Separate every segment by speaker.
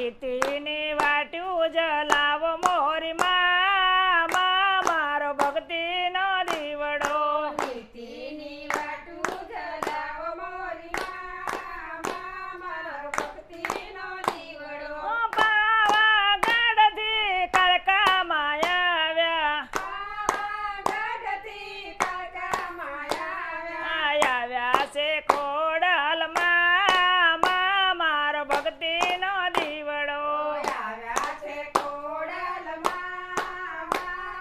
Speaker 1: નીતિની વાટ્યું જલાવો મોરી માં મારો ભક્તિનો દીવડો
Speaker 2: નીતિની વાટું જલાવો મોરી માં મારો ભક્તિનો દીવડો
Speaker 1: પાવાગઢથી કળકામાં આવ્યા
Speaker 2: પાવાગઢથી કળકામાં
Speaker 1: આવ્યા છે ખોડલમાં મારો ભક્તિનો દીવડો
Speaker 2: આવ્યા છે ખોડલમાં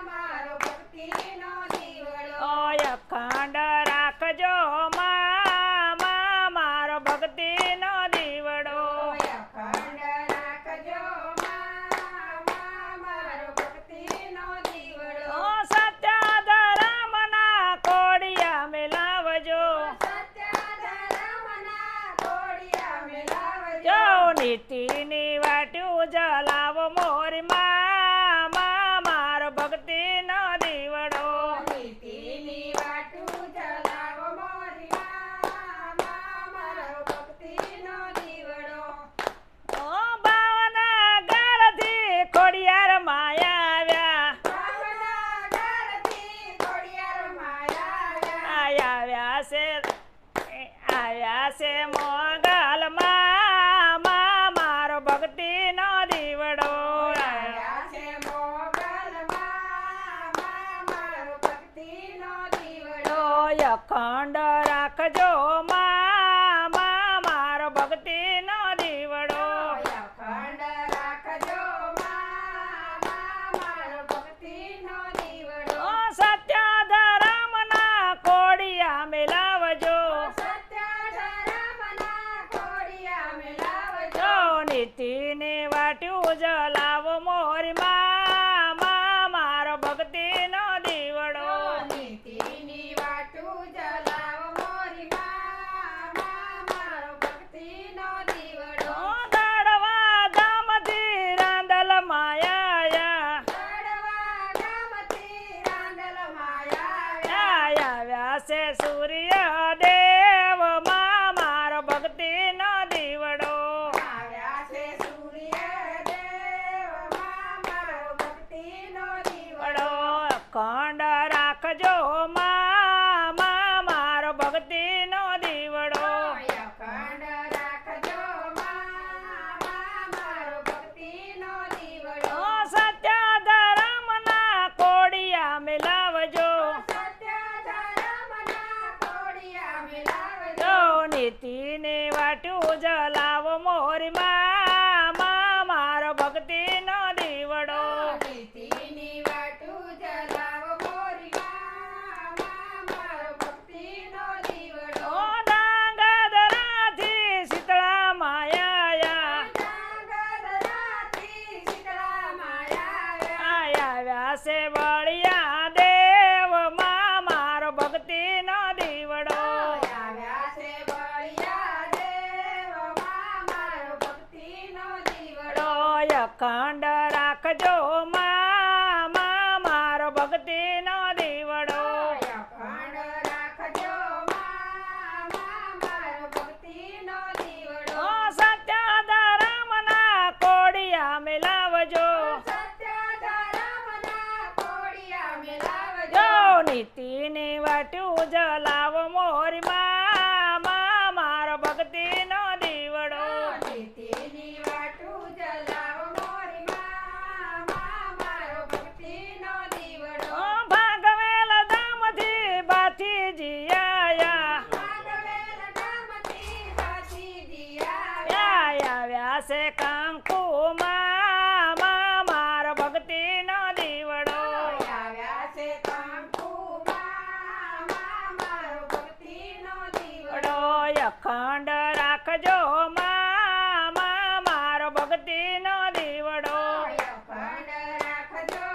Speaker 2: મારો ભક્તિનો દીવડો
Speaker 1: અખંડ રાખજો મારો ભક્તિનો દીવડો
Speaker 2: અખંડ રાખજો મારો ભક્તિનો દીવડો
Speaker 1: સત્ય ધર્મના કોડિયા મિલાવજો
Speaker 2: સત્ય ધર્મના કોડિયા મિલાવજો
Speaker 1: જો નીતિની વાટ્યું જલાવો મોરી માં મારો ભક્તિનો દીવડો
Speaker 2: નીતિની વાટું જલાવો મોરી માં મારો ભક્તિનો દીવડો
Speaker 1: ભાવનગરથી ખોડિયાર માયા આવ્યા
Speaker 2: ભાવનગરથી ખોડિયારમાં
Speaker 1: આવ્યા છે મોગલમાં મારો ભક્તિનો દીવડો
Speaker 2: આવ્યા છે મોગલમાં મારો ભક્તિનો દીવડો
Speaker 1: અખંડ રાખજો મારો ભક્તિનો દીવડો
Speaker 2: અખંડ રાખજો મારો ભક્તિનો દીવડો
Speaker 1: સત્ય ધર્મના કોડિયા મિલાવજો
Speaker 2: સત્ય ધર્મના કોડિયા મિલાવજો
Speaker 1: જો નીતિની વાટ્યું જલાવો મોરી માં મારો ભક્તિનો દીવડો
Speaker 2: નીતિની વાટું જલાવો મોરી માં મારો ભક્તિનો દીવડો
Speaker 1: દડવા ધામથી રાંદલ માયા
Speaker 2: ચડવા ગામથી રાંદલમાં
Speaker 1: આવ્યા છે સૂર્ય દેવ મારો ભક્તિનો દીવડો
Speaker 2: આવ્યા છે સૂર્યદેવ મારો ભક્તિનો દીવડો
Speaker 1: અખંડ રાખજો મારો ભક્તિનો દીવડો
Speaker 2: અખંડ રાખજો મારો ભક્તિનો દીવડો
Speaker 1: સત્ય ધર્મના કોડિયા મિલાવજો
Speaker 2: સત્ય ધર્મના કોડિયા મિલાવજો
Speaker 1: જો નીતિની વાટ્યું જલાવો મોરી માં મારો ભક્તિનો દીવડો
Speaker 2: નીતિની વાટું જલાવો મોરી માં મારો ભક્તિનો દીવડો
Speaker 1: ધાંગધ્રાથી શીતળા માયા
Speaker 2: ડાંગરરાથી શીતળામાં
Speaker 1: આવ્યા છે બળિયા દેવ મારો ભક્તિનો દીવડો
Speaker 2: આવ્યા છે બળિયા દેવ મારો ભક્તિનો દીવડો
Speaker 1: અખંડ રાખજો મારો ભક્તિનો દીવડો
Speaker 2: અખંડ રાખજો મારો ભક્તિનો દીવડો
Speaker 1: સત્ય ધર્મના કોડિયા મિલાવજો
Speaker 2: સત્ય ધર્મના કોડિયા મિલાવજો
Speaker 1: જો નીતિની વાટ્યું જલાવો મોરી માં મારો ભક્તિનો દીવડો
Speaker 2: નીતિની વાટું જલાવો મોરી માં મારો ભક્તિનો દીવડો
Speaker 1: ભાગવેલ ધામથી બાથીજી આવ્યા
Speaker 2: ભાગવેલ ધામથી બાથીજી
Speaker 1: આવ્યા છે કંકુમાં મારો ભક્તિનો દીવડો
Speaker 2: આવ્યા છે કંકુમાં મારો ભક્તિનો દીવડો
Speaker 1: અખંડ રાખજો મારો ભક્તિનો દીવડો
Speaker 2: અખંડ રાખજો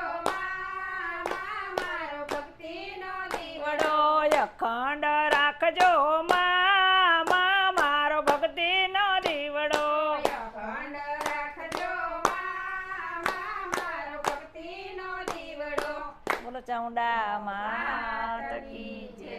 Speaker 2: મારો ભક્તિનો દીવડો
Speaker 1: અખંડ રાખજો મારો ભક્તિનો દીવડો
Speaker 2: અખંડ રાખજો મારો ભક્તિનો દીવડો
Speaker 1: બોલો ચામુંડા માત કી જય.